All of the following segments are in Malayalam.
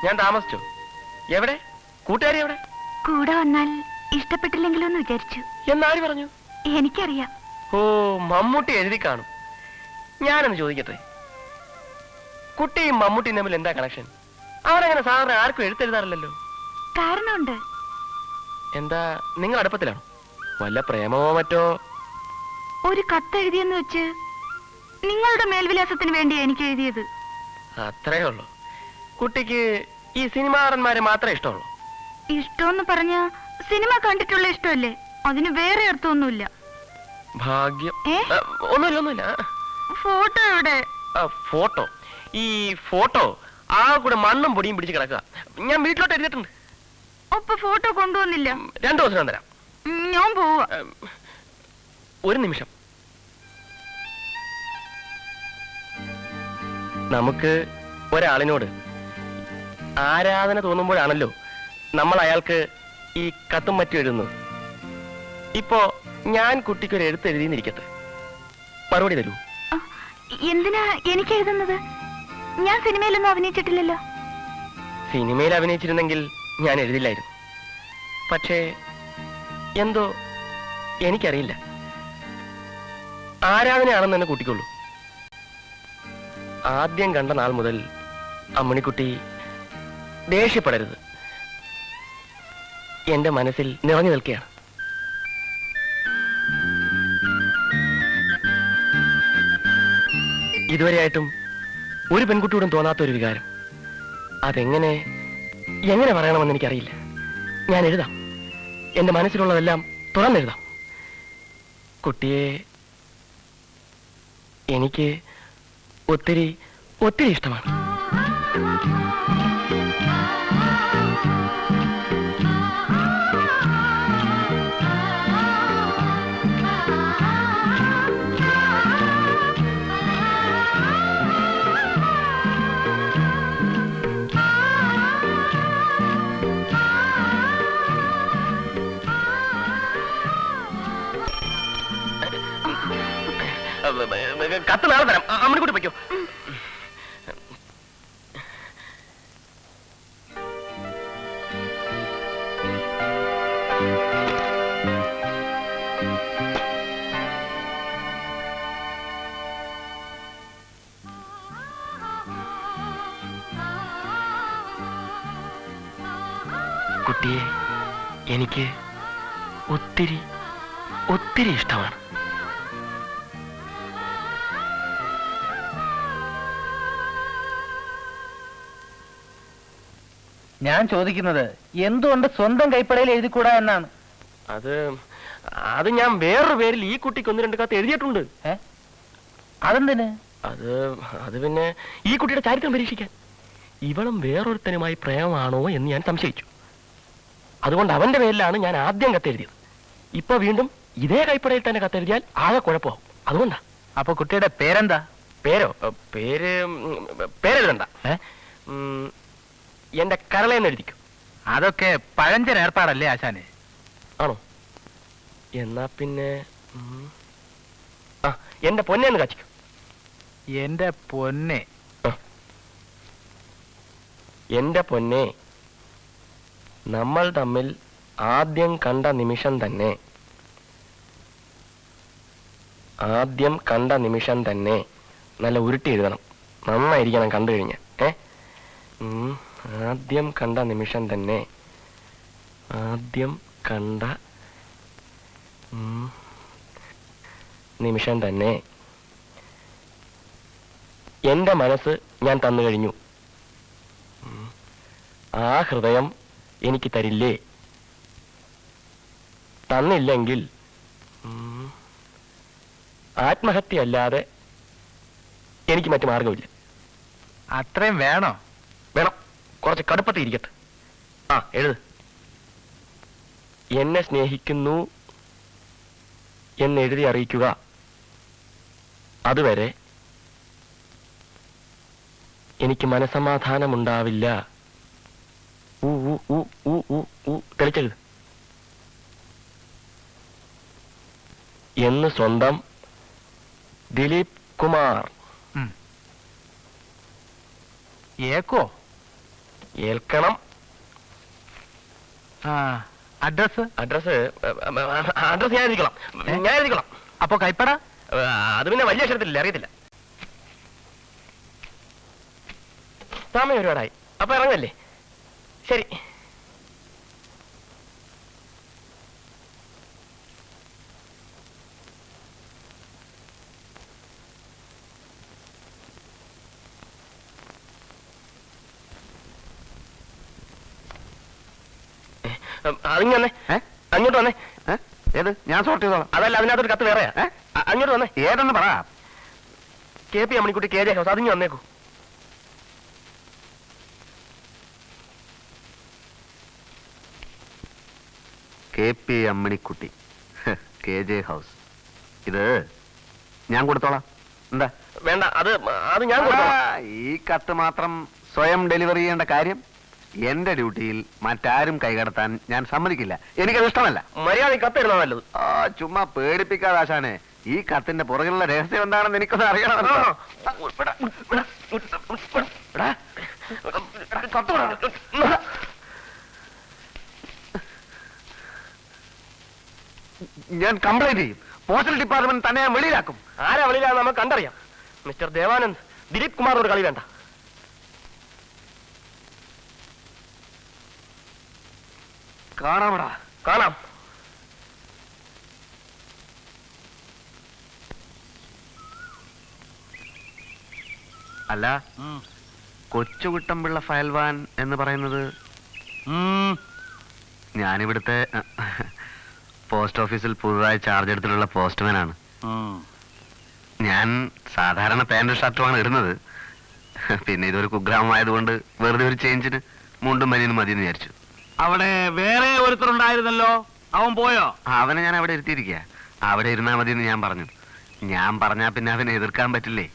ഞാൻ താമസിച്ചു. എവിടെ? കൂട്ടുകാരി എവിടെ? കൂടെ വന്നാൽ ഇഷ്ടപ്പെട്ടില്ലെങ്കിലോ എന്ന് വിചാരിച്ചു. എന്നാര് പറഞ്ഞു? എനിക്കറിയാം. ഓ, മമ്മൂട്ടി എഴുതി കാണും. ഞാനൊന്ന് ചോദിക്കട്ടെ, കുട്ടിയും മമ്മൂട്ടിയും തമ്മിൽ എന്താ കണക്ഷൻ? അവരങ്ങനെ സാധാരണ ആർക്കും എഴുത്തെഴുതാറില്ലല്ലോ. കാരണമുണ്ട്. എന്താ, നിങ്ങൾ അടുപ്പത്തിലാണോ? വല്ല പ്രേമമോ മറ്റോ? ഒരു കത്ത് എഴുതിയെന്ന് വെച്ച് നിങ്ങളുടെ മേൽവിലാസത്തിന് വേണ്ടിയാ എനിക്ക് എഴുതിയത്. അത്രേ ഉള്ളൂ. കുട്ടിക്ക് ഈ സിനിമാടന്മാരെ മാത്രമേ ഇഷ്ടമുള്ളൂ? ഇഷ്ടമെന്ന് പറഞ്ഞ സിനിമ കണ്ടിട്ടുള്ള ഇഷ്ടമല്ലേ, അതിന് വേറെ അർത്ഥമൊന്നുമില്ല. ഭാഗ്യം. ഒന്നുമില്ല. ഫോട്ടോ എവിടെ? ഫോട്ടോ? ഈ ഫോട്ടോ ആ കൂടെ മണ്ണും പൊടിയും പിടിച്ച് കിടക്കുക. ഞാൻ വീട്ടിലോട്ട് എഴുതിയിട്ടുണ്ട്. അപ്പൊ ഫോട്ടോ കൊണ്ടുവന്നില്ല? 2 ദിവസം തരാം. ഞാൻ പോവാ. ഒരു നിമിഷം. നമുക്ക് ഒരാളിനോട് ആരാധന തോന്നുമ്പോഴാണല്ലോ നമ്മൾ അയാൾക്ക് ഈ കത്തും മറ്റും എഴുതുന്നത്. ഇപ്പോ ഞാൻ കുട്ടിക്കൊരു എഴുത്ത് എഴുതിയിരിക്കട്ടെ, മറുപടി തരൂ. എന്തിനാ എനിക്ക് എഴുതുന്നത്? ഞാൻ സിനിമയിലൊന്നും അഭിനയിച്ചിട്ടില്ലല്ലോ. സിനിമയിൽ അഭിനയിച്ചിരുന്നെങ്കിൽ ഞാൻ എഴുതില്ലായിരുന്നു. പക്ഷേ എന്തോ എനിക്കറിയില്ല, ആരാധനയാണെന്ന് തന്നെ കൂട്ടിക്കൊള്ളൂ. ആദ്യം കണ്ട നാൾ മുതൽ അമ്മണിക്കുട്ടി ദേഷ്യപ്പെടരുത്, എന്റെ മനസ്സിൽ നിറഞ്ഞു നിൽക്കുകയാണ്. ഇതുവരെയായിട്ടും ഒരു പെൺകുട്ടിയോടും തോന്നാത്ത ഒരു വികാരം. അതെങ്ങനെ പറയണമെന്ന് എനിക്കറിയില്ല. ഞാൻ എഴുതാം, എന്റെ മനസ്സിലുള്ളതെല്ലാം തുറന്നെഴുതാം. കുട്ടിയെ എനിക്ക് ഒത്തിരി ഇഷ്ടമാണ്. കത്ത് നാളെ തരാം. അമ്മണിക്കുട്ടി വയ്ക്കോ. കുട്ടിയെ എനിക്ക് ഒത്തിരി ഇഷ്ടമാണ്. ഞാൻ ചോദിക്കുന്നത് എന്തുകൊണ്ട് സ്വന്തം കൈപ്പടയിൽ എഴുതിക്കൂടാ എന്നാണ്. അത് ഞാൻ വേറൊരു പേരിൽ ഈ കുട്ടിക്ക് 1-2 കത്ത് എഴുതിയിട്ടുണ്ട്. അതെന്തിന്? അത് പിന്നെ ഈ കുട്ടിയുടെ ചരിത്രം പരീക്ഷിക്കാൻ. ഇവളും വേറൊരുത്തനുമായി പ്രേമമാണോ എന്ന് ഞാൻ സംശയിച്ചു. അതുകൊണ്ട് അവന്റെ പേരിലാണ് ഞാൻ ആദ്യം കത്തെഴുതിയത്. ഇപ്പൊ വീണ്ടും ഇതേ കൈപ്പടയിൽ തന്നെ കത്തെഴുതിയാൽ ആകെ കുഴപ്പമാവും. അതുകൊണ്ടാ. അപ്പൊ കുട്ടിയുടെ പേരെന്താ? പേരെഴുതണ്ട, എന്റെ കരളേന്ന് എഴുതിക്കും. അതൊക്കെ പഴഞ്ചൻ ഏർപ്പാടല്ലേ ആശാനെ? ആണോ? എന്നാ പിന്നെ എന്റെ പൊന്നേന്ന് കാച്ചിക്കും. എന്റെ പൊന്നെ. എന്റെ പൊന്നെ, നമ്മൾ തമ്മിൽ ആദ്യം കണ്ട നിമിഷം തന്നെ നല്ല ഉരുട്ടി എഴുതണം. നന്നായിരിക്കണം കണ്ടു കഴിഞ്ഞ. ആദ്യം കണ്ട നിമിഷം തന്നെ എന്റെ മനസ്സ് ഞാൻ തന്നു കഴിഞ്ഞു. ആ ഹൃദയം എനിക്ക് തരില്ലേ? തന്നില്ലെങ്കിൽ ആത്മഹത്യ അല്ലാതെ എനിക്ക് മറ്റു മാർഗമില്ല. അത്രയും വേണോ? വേണം. കുറച്ച് കടുപ്പത്തിരിക്കട്ടെ. എഴുത്. എന്നെ സ്നേഹിക്കുന്നു എന്നെഴുതി അറിയിക്കുക. അതുവരെ എനിക്ക് മനസമാധാനമുണ്ടാവില്ല. തെളിച്ചെഴുത്. എന്ന് സ്വന്തം ദിലീപ് കുമാർ. ഏക്കോ? ഏൽക്കണം. അഡ്രസ് അഡ്രസ് ഞാൻ എഴുതിക്കണം. ഞാൻ എഴുതിക്കണം. അപ്പൊ കൈപ്പട അത് പിന്നെ വലിയ അക്ഷരത്തിലില്ല, അറിയത്തില്ല. സമയം ഒരുപാടായി. അപ്പൊ ഇറങ്ങല്ലേ? ശരി. അതിങ്ങ് വന്നേ. അങ്ങോട്ട് വന്നേ. ഏത്? ഞാൻ സോർട്ട് ചെയ്തോളാം. അതല്ല, അതിനകത്തൊരു കത്ത് വേറെയാ. അങ്ങോട്ട് വന്നേ. ഏതെന്ന് പറ. KP Ammanikutty KJ house. അതിങ്ങ് വന്നേക്കൂ. KP Ammanikutty KJ house. ഇത് ഞാൻ കൊടുത്തോളാം. എന്താ? വേണ്ട, അത് ഞാൻ കൊടുത്തോളാം. ഈ കത്ത് മാത്രം സ്വയം ഡെലിവറി ചെയ്യേണ്ട കാര്യം എന്റെ ഡ്യൂട്ടിയിൽ മറ്റാരും കൈകടത്താൻ ഞാൻ സമ്മതിക്കില്ല. എനിക്കത് ഇഷ്ടമല്ല. മര്യാദ കത്തിരുന്നാ നല്ലത്. ചുമ്മാ പേടിപ്പിക്കാതെ ആശാനെ. ഈ കത്തിന്റെ പുറകിലുള്ള രഹസ്യം എന്താണെന്ന് എനിക്കൊന്ന് അറിയണമല്ലോ. ഞാൻ കംപ്ലൈന്റ് ചെയ്യും. പോസ്റ്റൽ ഡിപ്പാർട്ട്മെന്റ് തന്നെ ഞാൻ വെളിയിലാക്കും. ആരാ വെളിയിലാന്ന് നമുക്ക് കണ്ടറിയാം. മിസ്റ്റർ ദേവാനന്ദ്, ദിലീപ് കുമാറിനോട് കളി വേണ്ട. കാണാമടാ. കാണാം. അല്ല, കൊച്ചുകുട്ടമ്പിള്ള ഫയൽവാൻ എന്ന് പറയുന്നത് ഞാനിവിടുത്തെ പോസ്റ്റ് ഓഫീസിൽ പുതുതായി ചാർജ് എടുത്തിട്ടുള്ള പോസ്റ്റ്മാനാണ്. ഞാൻ സാധാരണ പാന്റും ഷർട്ടുമാണ് ഇടുന്നത്. പിന്നെ ഇതൊരു കുഗ്രാമമായതുകൊണ്ട് വെറുതെ ഒരു ചേഞ്ചിന് മുണ്ടും ബനിയനും മതിയെന്ന് വിചാരിച്ചു. അവിടെ വേറെ ഒരുത്തരുണ്ടായിരുന്നല്ലോ, അവൻ പോയോ? അവനെ ഞാൻ അവിടെ ഇരുത്തിയിരിക്കുക. അവിടെ ഇരുന്നാ മതിയെന്ന് ഞാൻ പറഞ്ഞു. ഞാൻ പറഞ്ഞാ പിന്നെ അവനെ എതിർക്കാൻ പറ്റില്ലേ?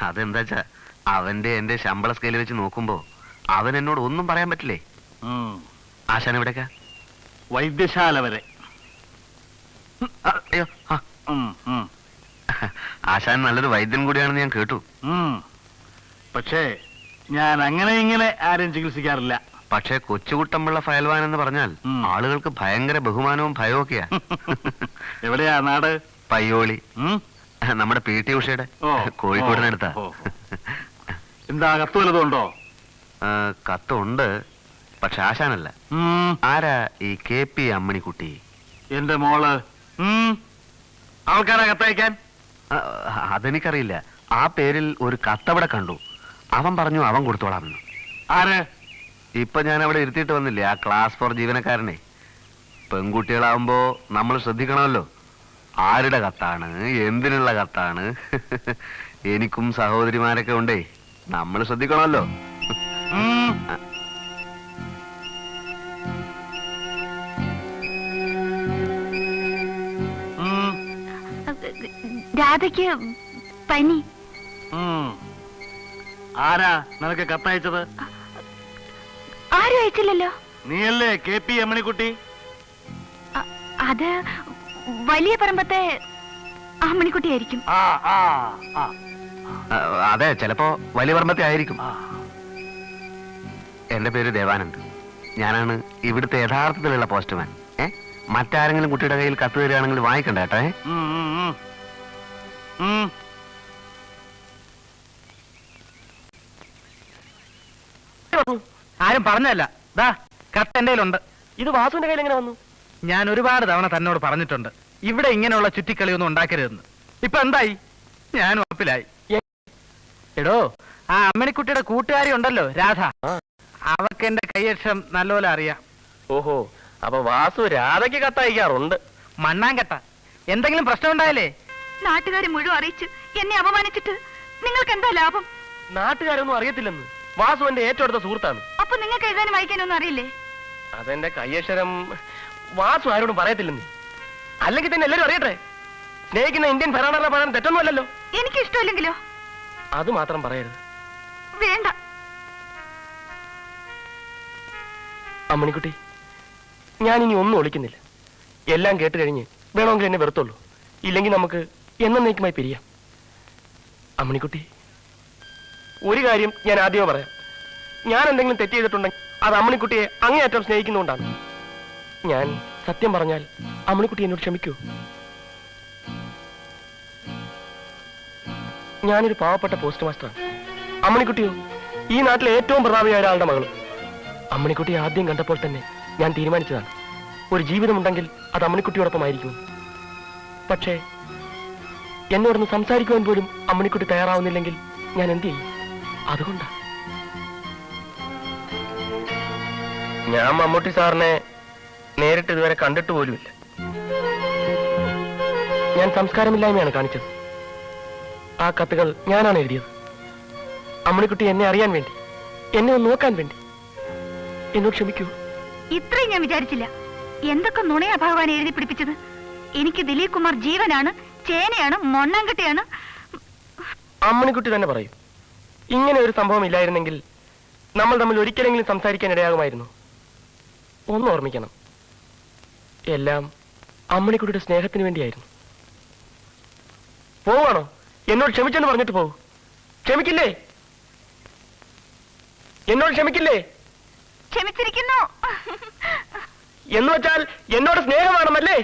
അതെന്താച്ചാ അവന്റെ എന്റെ ശമ്പള സ്കെയിൽ വെച്ച് നോക്കുമ്പോ അവൻ എന്നോട് ഒന്നും പറയാൻ പറ്റില്ലേ? ആശാൻ എവിടേക്കാ? വൈദ്യശാല വരെ. അയ്യോ, ആശാൻ നല്ലൊരു വൈദ്യൻ കൂടിയാണെന്ന് ഞാൻ കേട്ടു. പക്ഷേ ഞാൻ അങ്ങനെ ഇങ്ങനെ ആരെയും ചികിത്സിക്കാറില്ല. പക്ഷേ കൊച്ചുകുട്ടമ്പിള്ള ഫയൽവാൻ എന്ന് പറഞ്ഞാൽ ആളുകൾക്ക് ഭയങ്കര ബഹുമാനവും ഭയവും ഒക്കെയാ. എവിടെയാ നാട്? പയ്യോളി. നമ്മുടെ PT ഉഷയുടെ കോഴിക്കോടിനടുത്താ. എന്താ കത്ത് വല്ലതുണ്ടോ? കത്തുണ്ട്, പക്ഷെ ആശാനല്ല. ആരാ ഈ KP അമ്മണിക്കുട്ടി? എന്റെ മോള്. ആൾക്കാരാ കത്തയക്കാൻ? അതെനിക്കറിയില്ല. ആ പേരിൽ ഒരു കത്തവിടെ കണ്ടു. അവൻ പറഞ്ഞു അവൻ കൊടുത്തോളാമെന്ന്. ആര്? ഇപ്പൊ ഞാൻ അവിടെ ഇരുത്തിയിട്ട് വന്നില്ലേ, ആ ക്ലാസ് 4 ജീവനക്കാരനെ. പെൺകുട്ടികളാവുമ്പോ നമ്മൾ ശ്രദ്ധിക്കണമല്ലോ. ആരുടെ കത്താണ്, എന്തിനുള്ള കത്താണ്. എനിക്കും സഹോദരിമാരൊക്കെ ഉണ്ടേ, നമ്മൾ ശ്രദ്ധിക്കണമല്ലോ. രാധയ്ക്ക് പനി. ആരാ നിനക്ക് കത്തയച്ചത്? ആരും അയച്ചില്ലല്ലോ. നീയല്ലേ KP അമ്മണിക്കുട്ടി? അത് വലിയ പറമ്പത്തെ അമ്മണിക്കുട്ടിയായിരിക്കും. അതെ, ചിലപ്പോ വലിയ പറമ്പത്തെ ആയിരിക്കും. എന്റെ പേര് ദേവാനന്ദ്. ഞാനാണ് ഇവിടുത്തെ യഥാർത്ഥത്തിലുള്ള പോസ്റ്റ്മാൻ. മറ്റാരെങ്കിലും കുട്ടിയുടെ കയ്യിൽ കത്ത് തരികയാണെങ്കിൽ വാങ്ങിക്കണ്ട കേട്ടോ. ആരും പറഞ്ഞല്ല. ദാ കത്ത് എന്റെ കയ്യിലുണ്ട്. ഇത് വാസുവിന്റെ കയ്യിൽ എങ്ങനെ വന്നു? ഞാൻ ഒരുപാട് തവണ തന്നോട് പറഞ്ഞിട്ടുണ്ട് ഇവിടെ ഇങ്ങനെയുള്ള ചുറ്റിക്കളിയൊന്നും ഉണ്ടാക്കരുതെന്ന്. ഇപ്പൊ എന്തായി? ഞാൻ ഉറപ്പിലായി. എടോ, ആ അമ്മണിക്കുട്ടിയുടെ കൂട്ടുകാരി ഉണ്ടല്ലോ രാധ, അവക്ക് എന്റെ കൈയക്ഷരം നല്ലപോലെ അറിയാം. ഓഹോ, അപ്പൊ വാസു രാധയ്ക്ക് കത്തയക്കാറുണ്ട്. മണ്ണാങ്കട്ട. എന്തെങ്കിലും പ്രശ്നം ഉണ്ടായാലേ നാട്ടുകാരെ മുഴുവൻ അറിയിച്ച് എന്നെ അപമാനിച്ചിട്ട് നിങ്ങൾക്ക് എന്താ ലാഭം? നാട്ടുകാരൊന്നും അറിയത്തില്ലെന്ന്. വാസു എന്റെ ഏറ്റവും അടുത്ത സുഹൃത്താണ്. അപ്പൊ നിങ്ങൾക്ക് എഴുതാനും വായിക്കാനൊന്നും അറിയില്ലേ? അതെന്റെ കയ്യക്ഷരം വാസു ആരോടും പറയത്തില്ലെന്ന്. അല്ലെങ്കിൽ തന്നെ എല്ലാരും അറിയട്ടെ. സ്നേഹിക്കുന്ന ഇന്ത്യൻ ഭരണഘടന പറയാൻ തെറ്റൊന്നുമല്ലല്ലോ. എനിക്ക് ഇഷ്ടമില്ലെങ്കിലോ? അത് മാത്രം പറയരുത്. വേണ്ട. അമ്മണിക്കുട്ടി, ഞാൻ ഇനി ഒന്നും ഒളിക്കുന്നില്ല. എല്ലാം കേട്ട് കഴിഞ്ഞ് വേണമെങ്കിൽ എന്നെ വെറുത്തുള്ളൂ. ഇല്ലെങ്കിൽ നമുക്ക് എന്നേക്കുമായി പിരിയാം. അമ്മണിക്കുട്ടി, ഒരു കാര്യം ഞാൻ ആദ്യമേ പറയാം. ഞാൻ എന്തെങ്കിലും തെറ്റ് ചെയ്തിട്ടുണ്ടെങ്കിൽ അത് അമ്മണിക്കുട്ടിയെ അങ്ങേയറ്റം സ്നേഹിക്കുന്നുകൊണ്ടാണ്. ഞാൻ സത്യം പറഞ്ഞാൽ അമ്മണിക്കുട്ടി എന്നോട് ക്ഷമിക്കൂ. ഞാനൊരു പാവപ്പെട്ട പോസ്റ്റ് മാസ്റ്ററാണ്. അമ്മണിക്കുട്ടിയോ ഈ നാട്ടിലെ ഏറ്റവും പ്രതാപിയായ ഒരാളുടെ മകളും. അമ്മണിക്കുട്ടി ആദ്യം കണ്ടപ്പോൾ തന്നെ ഞാൻ തീരുമാനിച്ചതാണ്, ഒരു ജീവിതമുണ്ടെങ്കിൽ അത് അമ്മണിക്കുട്ടിയോടൊപ്പമായിരിക്കും. പക്ഷേ എന്നോടൊന്ന് സംസാരിക്കുവാൻ പോലും അമ്മണിക്കുട്ടി തയ്യാറാവുന്നില്ലെങ്കിൽ ഞാൻ എന്ത് ചെയ്യും? അതുകൊണ്ടാണ് ഞാൻ മമ്മൂട്ടി സാറിനെ നേരിട്ട് ഇതുവരെ കണ്ടിട്ട് പോലുമില്ല. ഞാൻ സംസ്കാരമില്ലായ്മയാണ് കാണിച്ചത്. ആ കത്തുകൾ ഞാനാണ് എഴുതിയത്. അമ്മണിക്കുട്ടി എന്നെ അറിയാൻ വേണ്ടി, എന്നെ ഒന്ന് നോക്കാൻ വേണ്ടി. എന്നോട് ക്ഷമിക്കൂ. ഇത്രയും ഞാൻ വിചാരിച്ചില്ല. എന്തൊക്കെ നുണയാ ഭഗവാൻ എഴുതി പിടിപ്പിച്ചത്. എനിക്ക് ദിലീപ് കുമാർ ജീവനാണ്, ചേനയാണ്, മൊണ്ണാങ്കട്ടിയാണ്. അമ്മണിക്കുട്ടി തന്നെ പറയും. ഇങ്ങനെ ഒരു സംഭവം ഇല്ലായിരുന്നെങ്കിൽ നമ്മൾ തമ്മിൽ ഒരിക്കലെങ്കിലും സംസാരിക്കാൻ ഇടയാകുമായിരുന്നു. ഒന്ന് ഓർമ്മിക്കണം, എല്ലാം അമ്മണിക്കുട്ടിയുടെ സ്നേഹത്തിന് വേണ്ടിയായിരുന്നു. പോവാണോ? എന്നോട് ക്ഷമിച്ചെന്ന് പറഞ്ഞിട്ട് പോകൂ. ക്ഷമിക്കില്ലേ? എന്നോട് ക്ഷമിക്കില്ലേ? ക്ഷമിച്ചിരിക്കുന്നു എന്ന് വെച്ചാൽ എന്നോട് സ്നേഹമാണെന്നല്ലേ?